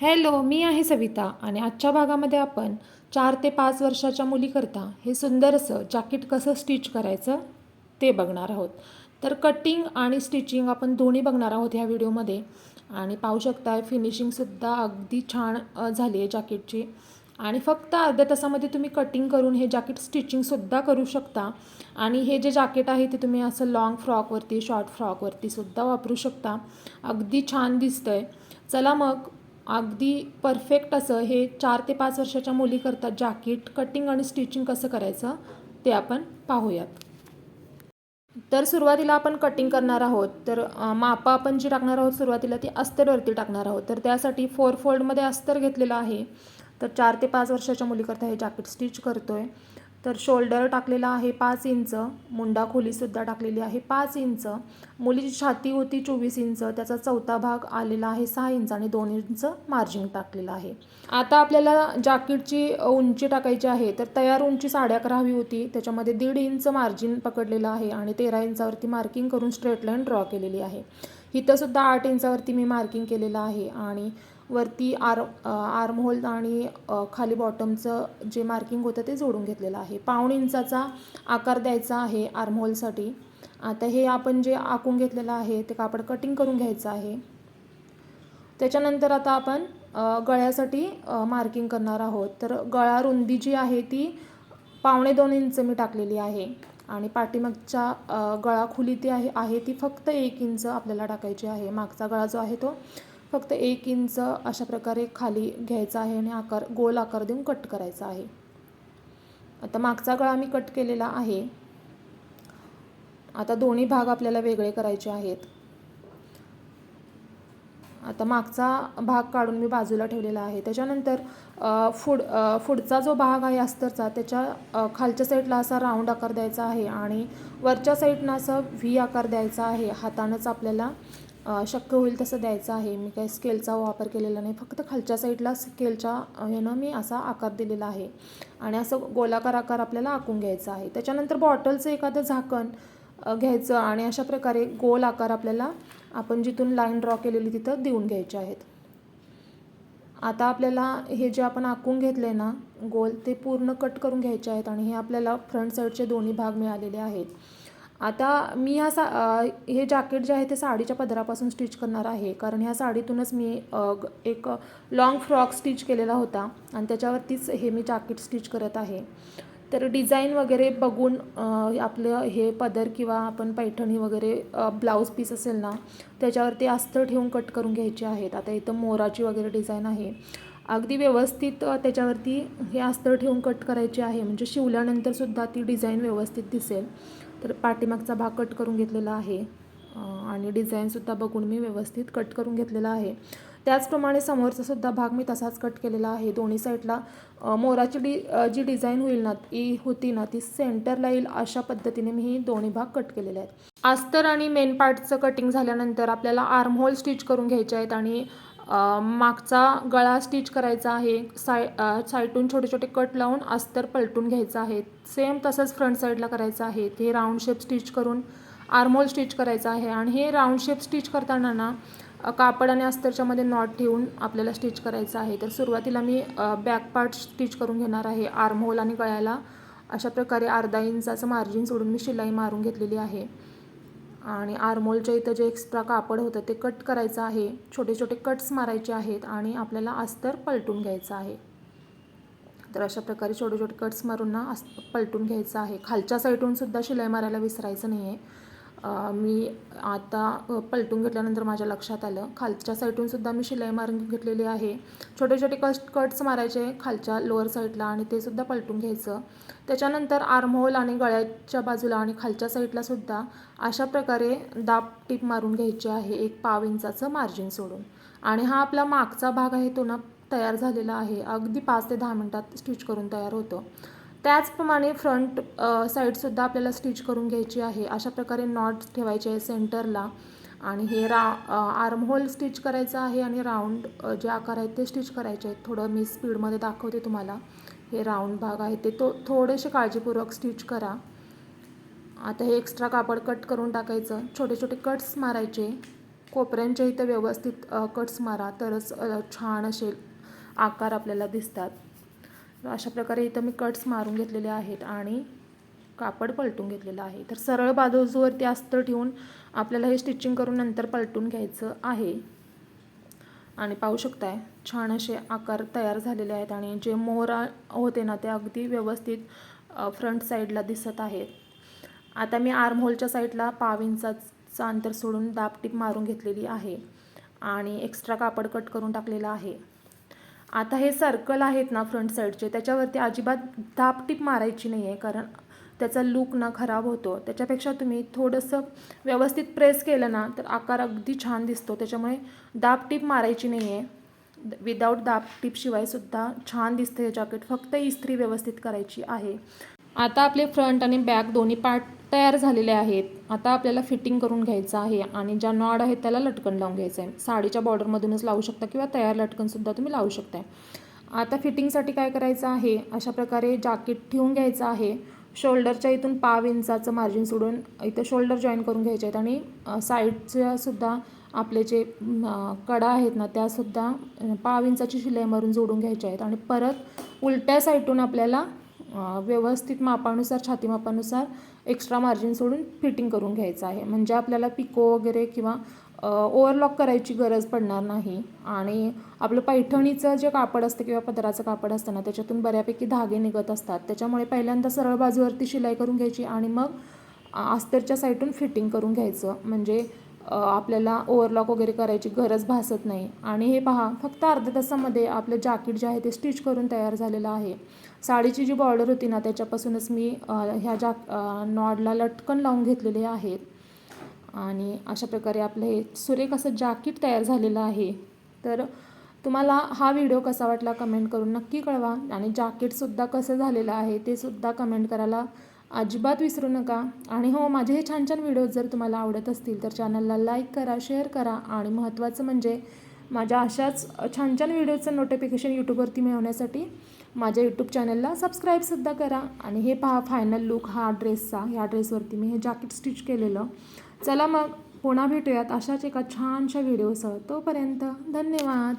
Hello, मी आहे सविता आणि आजच्या भागामध्ये आपण 4 ते 5 वर्षाच्या मुलीकरता हे सुंदर असं जॅकेट कसं स्टिच करायचं ते बघणार आहोत. तर कटिंग आणि स्टिचिंग आपण दोन्ही बघणार आहोत ह्या व्हिडिओमध्ये. आणि पाहू शकताय फिनिशिंगसुद्धा अगदी छान झाली आहे जॅकेटची. आणि फक्त अर्ध्या तासामध्ये तुम्ही कटिंग करून हे जॅकेट स्टिचिंगसुद्धा करू शकता. आणि हे जे जॅकेट आहे ते तुम्ही असं लॉंग फ्रॉकवरती, शॉर्ट फ्रॉकवरतीसुद्धा वापरू शकता. अगदी छान दिसतं आहे. चला मग अगदी परफेक्ट असं हे 4 ते 5 वर्षाच्या मुलीकरता जॅकेट कटिंग आणि स्टिचिंग कसं करायचं ते आपण पाहूयात. तर सुरुवातीला आपण कटिंग करणार आहोत. तर मापं आपण जी टाकणार आहोत सुरुवातीला ती अस्तरवरती टाकणार आहोत. तर त्यासाठी 4 फोल्डमध्ये अस्तर घेतलेलं आहे. तर 4 ते 5 वर्षाच्या मुलीकरता हे जॅकेट स्टिच करतो आहे. तर शोल्डर टाकलेला आहे 5 इंच, मुंडा खोलीसुद्धा टाकलेली आहे 5 इंच, मुलीची छाती होती 24 इंच, त्याचा चौथा भाग आलेला आहे 6 इंच आणि 2 इंच मार्जिन टाकलेलं आहे. आता आपल्याला जॅकेटची उंची टाकायची आहे. तर तयार उंची 11.5 हवी होती, त्याच्यामध्ये 1.5 इंच मार्जिन पकडलेलं आहे आणि 13 इंचावरती मार्किंग करून स्ट्रेट लाईन ड्रॉ केलेली आहे. इथंसुद्धा 8 इंचावरती मी मार्किंग केलेलं आहे आणि वरती आर्म होल आणि खाली बॉटमचं जे मार्किंग होतं ते जोडून घेतलेलं आहे. 1.5 इंचाचा आकार द्यायचा आहे आर्म होलसाठी. आता हे आपण जे आखून घेतलेलं आहे ते कापड कटिंग करून घ्यायचं आहे. त्याच्यानंतर आता आपण गळ्यासाठी मार्किंग करणार आहोत. तर गळा रुंदी जी आहे ती 1.25 इंच मी टाकलेली आहे आणि पाठीमागच्या गळा खुली ती आहे ती फक्त 1 इंच आपल्याला टाकायची आहे. मागचा गळा जो आहे तो फक्त 1 इंच अशा प्रकारे खाली घ्यायचा आहे आणि गोल आकार देऊन कट करायचा आहे. आता मागचा गळा मी कट केलेला आहे. आता दोन्ही भाग आपल्याला वेगळे करायचे आहेत. आता मागचा भाग काढून मी बाजूला ठेवलेला आहे. त्याच्यानंतर पुढचा जो भाग आहे अस्तरचा त्याच्या खालच्या साईडला असा राऊंड आकार द्यायचा आहे आणि वरच्या साईडनं असं व्ही आकार द्यायचा आहे. हातानंच आपल्याला शक्य होईल तसं द्यायचं आहे. मी काही स्केलचा वापर केलेला नाही, फक्त खालच्या साईडला स्केलच्या ह्यानं मी असा आकार दिलेला आहे आणि असं गोलाकार आकार आपल्याला आखून घ्यायचा आहे. त्याच्यानंतर बॉटलचं एखादं झाकण घ्यायचं आणि अशा प्रकारे गोल आकार आपल्याला आपण जिथून लाईन ड्रॉ केलेली तिथं देऊन घ्यायचे आहेत. आता आपल्याला हे जे आपण आखून घेतले ना गोल ते पूर्ण कट करून घ्यायचे आहेत आणि हे आपल्याला फ्रंट साईडचे दोन्ही भाग मिळालेले आहेत. आता मी हे जॅकेट जे आहे ते साडीच्या पदरापासून स्टिच करणार आहे, कारण ह्या साडीतूनच मी एक लॉंग फ्रॉक स्टिच केलेला होता आणि त्याच्यावरतीच हे मी जॅकेट स्टिच करत आहे. तर डिझाईन वगैरे बघून आपलं हे पदर किंवा आपण पैठणी वगैरे ब्लाऊज पीस असेल ना त्याच्यावरती अस्तर ठेवून कट करून घ्यायचे आहेत. आता इथं मोराची वगैरे डिझाईन आहे, अगदी व्यवस्थित त्याच्यावरती हे अस्तर ठेवून कट करायचे आहे, म्हणजे शिवल्यानंतरसुद्धा ती डिझाईन व्यवस्थित दिसेल. तर पाठीमागचा भाग कट करून घेतलेला आहे आणि डिझाईनसुद्धा बघून मी व्यवस्थित कट करून घेतलेला आहे. त्याचप्रमाणे समोरचासुद्धा भाग मी तसाच कट केलेला आहे. दोन्ही साईडला मोराची जी डिझाईन होईल ना होती ना ती सेंटरला येईल अशा पद्धतीने मी ही दोन्ही भाग कट केलेले आहेत. अस्तर आणि मेन पार्टचं कटिंग झाल्यानंतर आपल्याला आर्म होल स्टिच करून घ्यायचे आहेत आणि मागचा गळा स्टिच करायचा आहे. साईडून छोटे छोटे कट लावून अस्तर पलटून घ्यायचं आहे. सेम तसंच फ्रंट साईडला करायचं आहे. ते राऊंड शेप स्टिच करून आर्म होल स्टिच करायचं आहे आणि हे राऊंड शेप स्टिच करताना ना कापड आणि अस्तरच्या मध्ये नॉट ठेवून आपल्याला स्टिच करायचं आहे. तर सुरुवातीला मी बॅक पार्ट स्टिच करून घेणार आहे. आर्म होल आणि गळ्याला अशा प्रकारे अर्धा इंचाचं मार्जिन सोडून मी शिलाई मारून घेतलेली आहे आणि आर्महोलच्या इथं जे एक्स्ट्रा कापड होतं ते कट करायचं आहे. छोटे छोटे कट्स मारायचे आहेत आणि आपल्याला अस्तर पलटून घ्यायचं आहे. तर अशा प्रकारे छोटे छोटे कट्स मारून ना पलटून घ्यायचं आहे. खालच्या साईडूनसुद्धा शिलाई मारायला विसरायचं नाही आहे. मी आता पलटून घेतल्यानंतर माझ्या लक्षात आलं, खालच्या साईडूनसुद्धा मी शिलाई मारून घेतलेली आहे. छोटे छोटे कट्स मारायचे खालच्या लोअर साईडला आणि ते सुद्धा पलटून घ्यायचं. त्याच्यानंतर आर्महोल आणि गळ्याच्या बाजूला आणि खालच्या साईडलासुद्धा अशा प्रकारे दाब टीप मारून घ्यायची आहे 1/5 इंचाचं मार्जिन सोडून. आणि हा आपला मागचा भाग आहे तो ना तयार झालेला आहे. अगदी 5 ते 10 मिनटात स्टिच करून तयार होतं. त्याचप्रमाणे फ्रंट साईडसुद्धा आपल्याला स्टिच करून घ्यायची आहे. अशा प्रकारे नॉट ठेवायचे आहे सेंटरला आणि हे आर्म होल स्टिच करायचं आहे आणि राऊंड जे आकार आहेत ते स्टिच करायचे आहेत. थोडं मी स्पीडमध्ये दाखवते तुम्हाला. हे राऊंड भाग आहे ते थोडेसे काळजीपूर्वक स्टिच करा. आता हे एक्स्ट्रा कापड कट करून टाकायचं, छोटे छोटे कट्स मारायचे कोपऱ्यांच्या इथं व्यवस्थित कट्स मारा, तरच छान असे आकार आपल्याला दिसतात. अशा प्रकारे इथं मी कट्स मारून घेतलेले आहेत आणि कापड पलटून घेतलेलं आहे. तर सरळ बाजूवरती अस्तर ठेवून आपल्याला हे स्टिचिंग करून नंतर पलटून घ्यायचं आहे. आणि पाहू शकताय छान असे आकार तयार झालेले आहेत आणि जे मोहरा होते ना ते अगदी व्यवस्थित फ्रंट साईडला दिसत आहेत. आता मी आर्महोलच्या साईडला 1/2 इंचाचं अंतर सोडून दाबटीप मारून घेतलेली आहे आणि एक्स्ट्रा कापड कट करून टाकलेलं आहे. आता हे सर्कल आहेत ना फ्रंट साईडचे, त्याच्यावरती अजिबात दाबटीप मारायची नाही आहे, कारण त्याचा लूक ना खराब होतो. त्याच्यापेक्षा तुम्ही थोडंसं व्यवस्थित प्रेस केलं ना तर आकार अगदी छान दिसतो. त्याच्यामुळे दाबटीप मारायची नाही आहे. विदाऊट दाबटीपशिवायसुद्धा छान दिसतं हे जॅकेट. फक्त इस्त्री व्यवस्थित करायची आहे. आता आपले फ्रंट आणि बॅक दोन्ही पार्ट तयार झालेले आहेत. आता आपल्याला फिटिंग करून घ्यायचं आहे आणि ज्या नॉड आहेत त्याला लटकन लावून घ्यायचं आहे. साडीच्या बॉर्डरमधूनच लावू शकता किंवा तयार लटकनसुद्धा तुम्ही लावू शकता. आता फिटिंगसाठी काय करायचं आहे, अशा प्रकारे जॅकेट ठेवून घ्यायचं आहे. शोल्डरच्या इथून 1/2 इंचाचं मार्जिन सोडून इथं शोल्डर जॉईन करून घ्यायचे आहेत आणि साईडच्यासुद्धा आपले जे कडा आहेत ना त्यासुद्धा 1/2 इंचाची शिलाई मारून जोडून घ्यायच्या आहेत. आणि परत उलट्या साईडून आपल्याला व्यवस्थित मापानुसार, छाती मापानुसार एक्स्ट्रा मार्जिन सोडून फिटिंग करून घ्यायचं आहे. म्हणजे आपल्याला पिको वगैरे किंवा ओव्हरलॉक करायची गरज पडणार नाही. आणि आपलं पैठणीचं जे कापड असतं किंवा पदराचं कापड असतं ना त्याच्यातून बऱ्यापैकी धागे निघत असतात. त्याच्यामुळे पहिल्यांदा सरळ बाजूवरती शिलाई करून घ्यायची आणि मग अस्तरच्या साईडून फिटिंग करून घ्यायचं. म्हणजे आपल्याला ओव्हरलॉक वगैरे करायची गरज भासत नाही. आणि हे पहा, फक्त अर्ध्या तासामध्ये आपलं जॅकेट जे आहे ते स्टिच करून तयार झालेलं आहे. साडीची जी बॉर्डर होती ना त्याच्यापासूनच मी ह्या नॉडला लटकन लावून घेतलेले आहेत. आणि अशा प्रकारे आपलं हे सुरेख असं जॅकेट तयार झालेलं आहे. तर तुम्हाला हा व्हिडिओ कसा वाटला कमेंट करून नक्की कळवा. आणि जॅकेटसुद्धा कसं झालेलं आहे ते सुद्धा कमेंट करायला अजिबात विसरू नका. आणि हो, माझे हे छान छान व्हिडिओज जर तुम्हाला आवडत असतील तर चॅनलला लाईक करा, शेअर करा. आणि महत्त्वाचं म्हणजे माझ्या अशाच छान छान व्हिडिओचं नोटिफिकेशन यूट्यूबवरती मिळवण्यासाठी माझ्या यूट्यूब चॅनलला सबस्क्राईबसुद्धा करा. आणि हे पहा फायनल लूक हा ड्रेसचा. ह्या ड्रेसवरती मी हे जॅकेट स्टिच केलेलं. चला मग पुन्हा भेटूयात अशाच एका छानशा व्हिडिओसह. तोपर्यंत धन्यवाद.